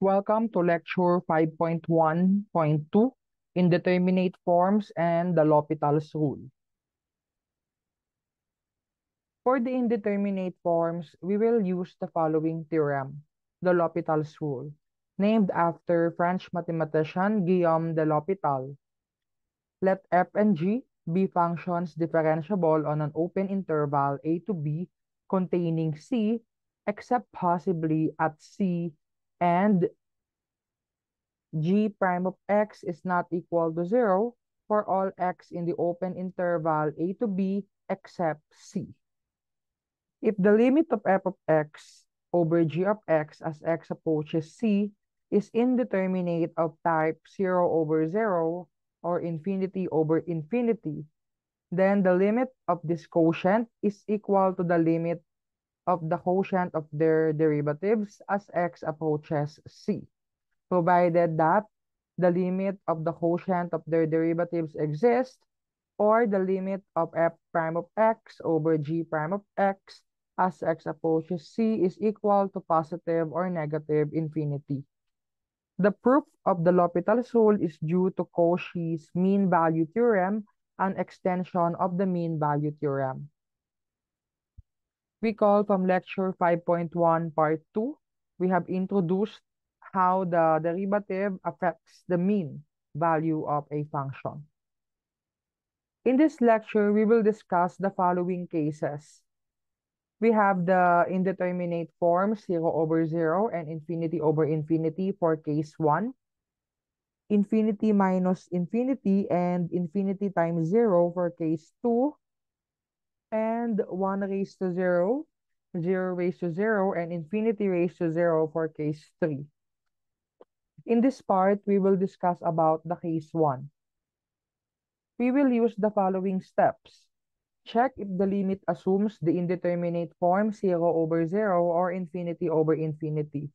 Welcome to lecture 5.1.2, Indeterminate Forms and the L'Hopital's Rule. For the indeterminate forms, we will use the following theorem, the L'Hopital's Rule, named after French mathematician Guillaume de L'Hopital. Let f and g be functions differentiable on an open interval a to b containing c, except possibly at c and g prime of x is not equal to 0 for all x in the open interval a to b except c. If the limit of f of x over g of x as x approaches c is indeterminate of type 0 over 0 or infinity over infinity, then the limit of this quotient is equal to the limit of the quotient of their derivatives as x approaches c, provided that the limit of the quotient of their derivatives exists, or the limit of f prime of x over g prime of x as x approaches c is equal to positive or negative infinity. The proof of the L'Hopital's rule is due to Cauchy's mean value theorem, an extension of the mean value theorem. Recall from lecture 5.1 part 2, we have introduced how the derivative affects the mean value of a function. In this lecture, we will discuss the following cases. We have the indeterminate form 0 over 0 and infinity over infinity for case 1, infinity minus infinity and infinity times 0 for case 2, and 1 raised to 0, 0 raised to 0, and infinity raised to 0 for case 3. In this part, we will discuss about the case 1. We will use the following steps. Check if the limit assumes the indeterminate form 0 over 0 or infinity over infinity.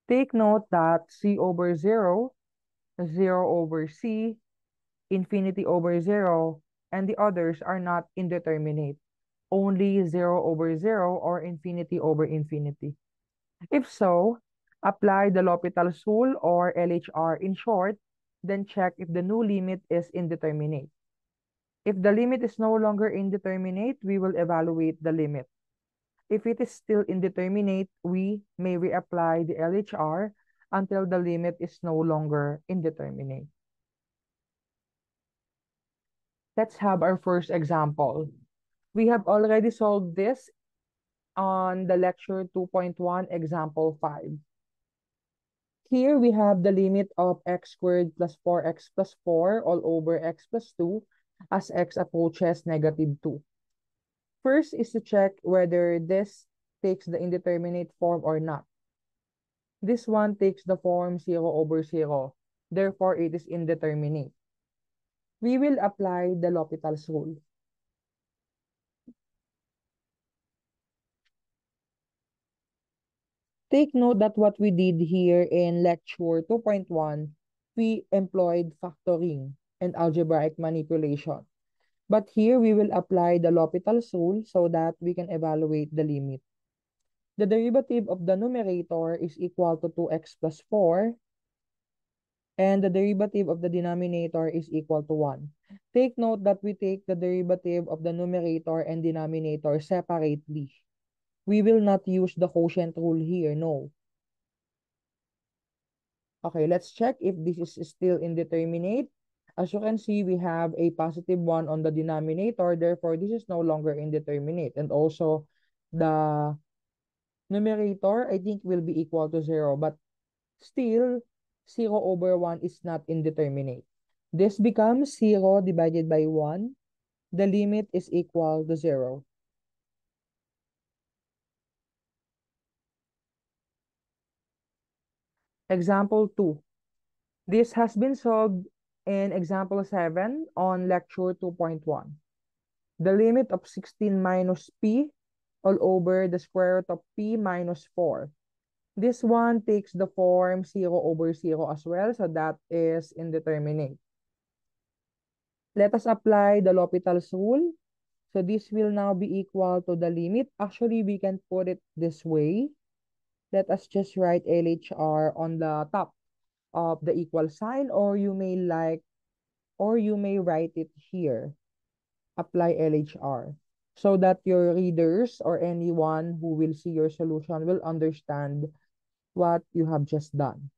Take note that c over 0, 0 over c, infinity over 0, and the others are not indeterminate. Only 0 over 0 or infinity over infinity. If so, apply the L'Hopital's rule or LHR in short, then check if the new limit is indeterminate. If the limit is no longer indeterminate, we will evaluate the limit. If it is still indeterminate, we may reapply the LHR until the limit is no longer indeterminate. Let's have our first example. We have already solved this on the lecture 2.1 example 5. Here we have the limit of x squared plus 4x plus 4 all over x plus 2 as x approaches negative 2. First is to check whether this takes the indeterminate form or not. This one takes the form 0 over 0. Therefore, it is indeterminate. We will apply the L'Hopital's rule. Take note that what we did here in lecture 2.1, we employed factoring and algebraic manipulation. But here we will apply the L'Hopital's rule so that we can evaluate the limit. The derivative of the numerator is equal to 2x plus 4, and the derivative of the denominator is equal to 1. Take note that we take the derivative of the numerator and denominator separately. We will not use the quotient rule here, no. Okay, let's check if this is still indeterminate. As you can see, we have a positive 1 on the denominator, therefore this is no longer indeterminate. And also, the numerator, I think, will be equal to 0, but still, 0 over 1 is not indeterminate. This becomes 0 divided by 1. The limit is equal to 0. Example 2. This has been solved in example 7 on lecture 2.1. The limit of 16 minus p all over the square root of p minus 4. This one takes the form 0 over 0 as well, so that is indeterminate. Let us apply the L'Hopital's rule. So this will now be equal to the limit. Actually, we can put it this way. let us just write LHR on the top of the equal sign, or you may write it here. Apply LHR so that your readers or anyone who will see your solution will understand what you have just done.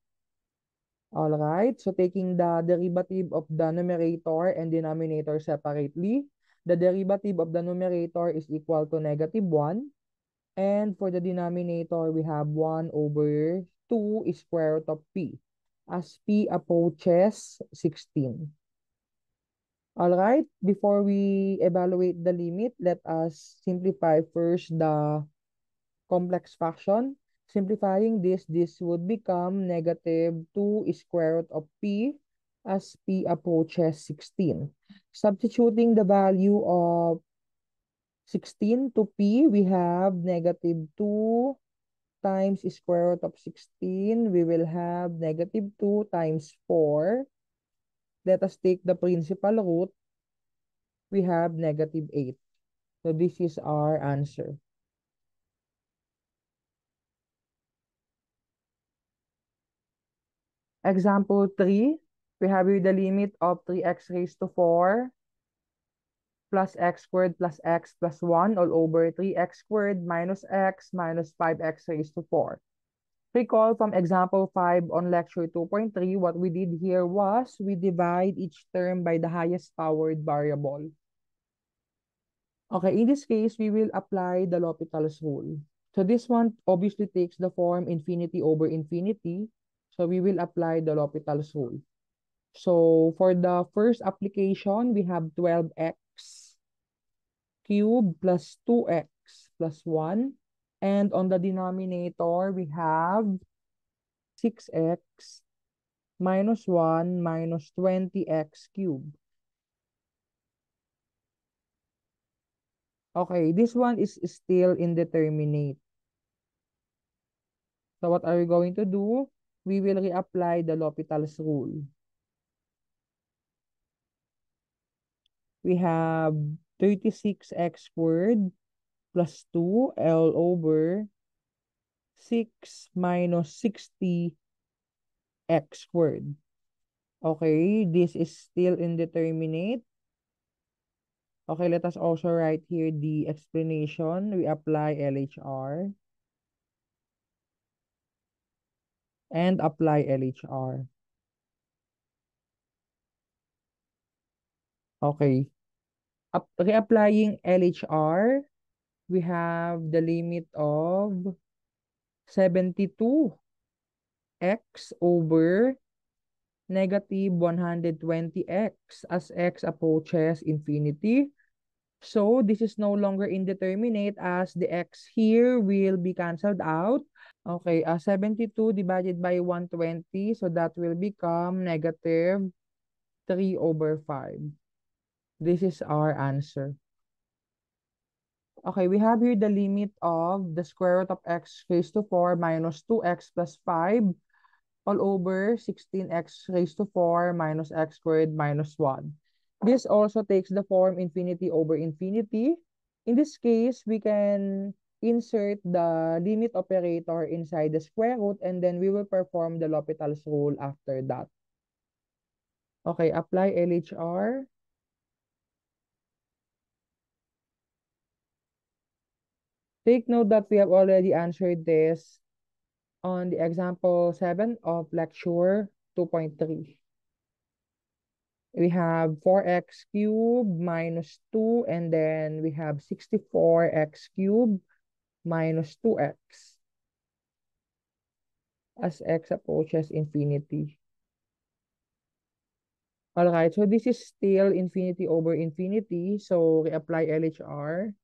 All right, so taking the derivative of the numerator and denominator separately, the derivative of the numerator is equal to -1. And for the denominator, we have 1 over 2 is square root of p, as p approaches 16. All right, before we evaluate the limit, let us simplify first the complex fraction. Simplifying this would become -2 square root of p as p approaches 16. Substituting the value of 16 to p, we have -2 times square root of 16. We will have -2 times 4. Let us take the principal root. We have -8. So this is our answer. Example 3, we have here the limit of 3x raised to 4 plus x squared plus x plus 1 all over 3x squared minus x minus 5x raised to 4. Recall from example 5 on lecture 2.3, what we did here was we divide each term by the highest powered variable. Okay, in this case, we will apply the L'Hopital's rule. So this one obviously takes the form infinity over infinity. So we will apply the L'Hopital's rule. So for the first application, we have 12x cubed plus 2x plus 1. And on the denominator, we have 6x minus 1 minus 20x cubed. Okay, this one is still indeterminate. So what are we going to do? We will reapply the L'Hopital's rule. We have 36x squared plus 2 L over 6 minus 60x squared. Okay, this is still indeterminate. Okay, let us also write here the explanation. We apply LHR and apply LHR. Okay. Reapplying LHR, we have the limit of 72x over -120x as x approaches infinity. So this is no longer indeterminate as the x here will be canceled out. Okay, 72 divided by 120, so that will become -3 over 5. This is our answer. Okay, we have here the limit of the square root of x raised to 4 minus 2x plus 5 all over 16x raised to 4 minus x squared minus 1. This also takes the form infinity over infinity. In this case, we can insert the limit operator inside the square root and then we will perform the L'Hopital's rule after that. Okay, apply LHR. Take note that we have already answered this on the example 7 of lecture 2.3. We have 4x cubed minus 2, and then we have 64x cubed minus 2x as x approaches infinity. All right, so this is still infinity over infinity, so reapply LHR.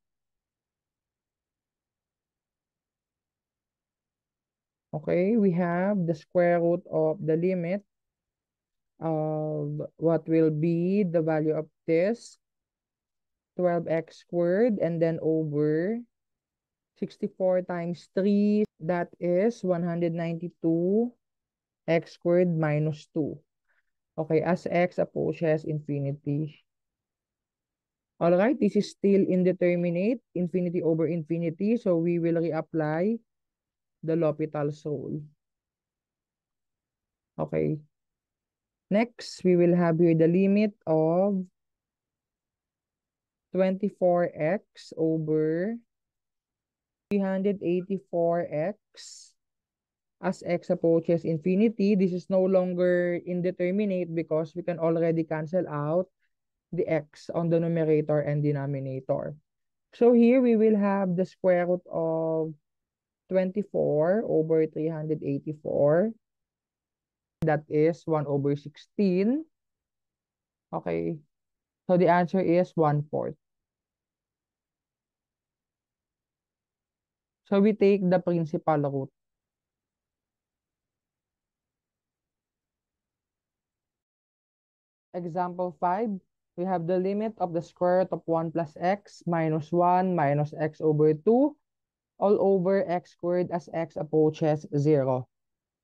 Okay, we have the square root of the limit of what will be the value of this 12x squared and then over 64 times 3, that is 192 x squared minus 2. Okay, as x approaches infinity. All right, this is still indeterminate, infinity over infinity, so we will reapply the L'Hopital's rule. Okay. Next, we will have here the limit of 24x over 384x as x approaches infinity. This is no longer indeterminate because we can already cancel out the x on the numerator and denominator. So here we will have the square root of 24 over 384. That is 1 over 16. Okay. So the answer is 1/4. So we take the principal root. Example 5, we have the limit of the square root of 1 plus x minus 1 minus x over 2 all over x squared as x approaches 0.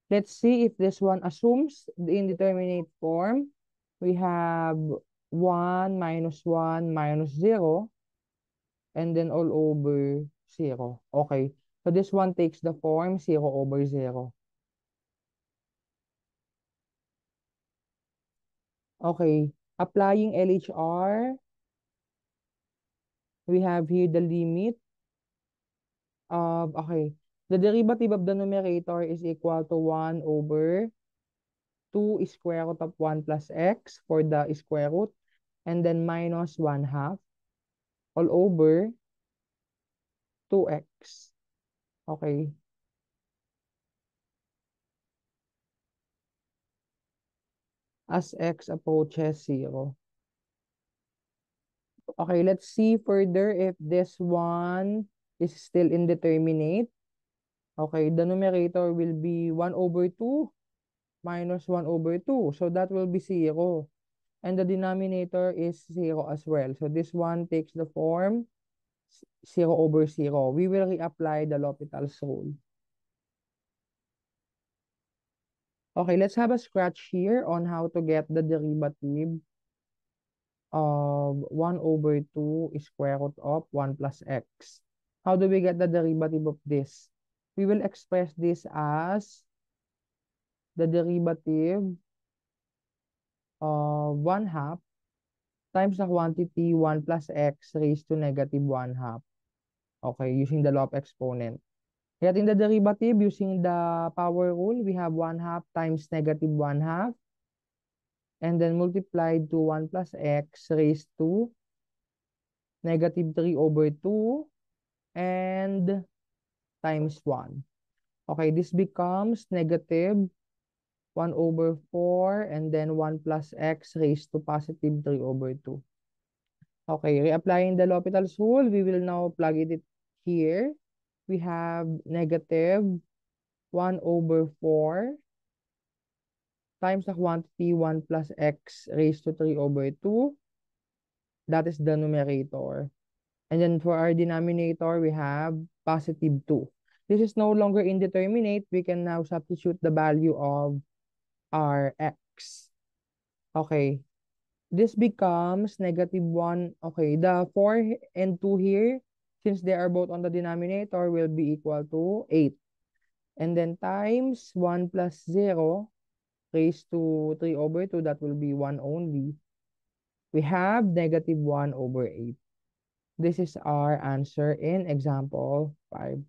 Let's see if this one assumes the indeterminate form. We have 1 minus 1 minus 0 and then all over 0. Okay, so this one takes the form 0 over 0. Okay, applying LHR, we have here the limit of, okay, the derivative of the numerator is equal to 1 over 2 square root of 1 plus x for the square root, and then minus 1/2 all over 2x. Okay. As x approaches 0. Okay, let's see further if this one is still indeterminate. Okay, the numerator will be 1 over 2 minus 1 over 2. So that will be 0. And the denominator is 0 as well. So this one takes the form 0 over 0. We will reapply the L'Hopital's rule. Okay, let's have a scratch here on how to get the derivative of 1 over 2 square root of 1 plus x. How do we get the derivative of this? We will express this as the derivative of 1/2 times the quantity 1 plus x raised to negative 1/2. Okay, using the law of exponent. Getting the derivative using the power rule, we have 1/2 times negative 1/2 and then multiplied to 1 plus x raised to negative 3 over 2 and times 1. Okay, this becomes negative 1 over 4 and then 1 plus x raised to positive 3 over 2. Okay, reapplying the L'Hopital's rule, we will now plug it here. We have negative 1 over 4 times the quantity 1 plus x raised to 3 over 2. That is the numerator. And then for our denominator, we have positive 2. This is no longer indeterminate. We can now substitute the value of our x. Okay. This becomes negative 1. Okay, the 4 and 2 here, since they are both on the denominator, will be equal to 8. And then times 1 plus 0 raised to 3 over 2, that will be 1 only. We have negative 1 over 8. This is our answer in example 5.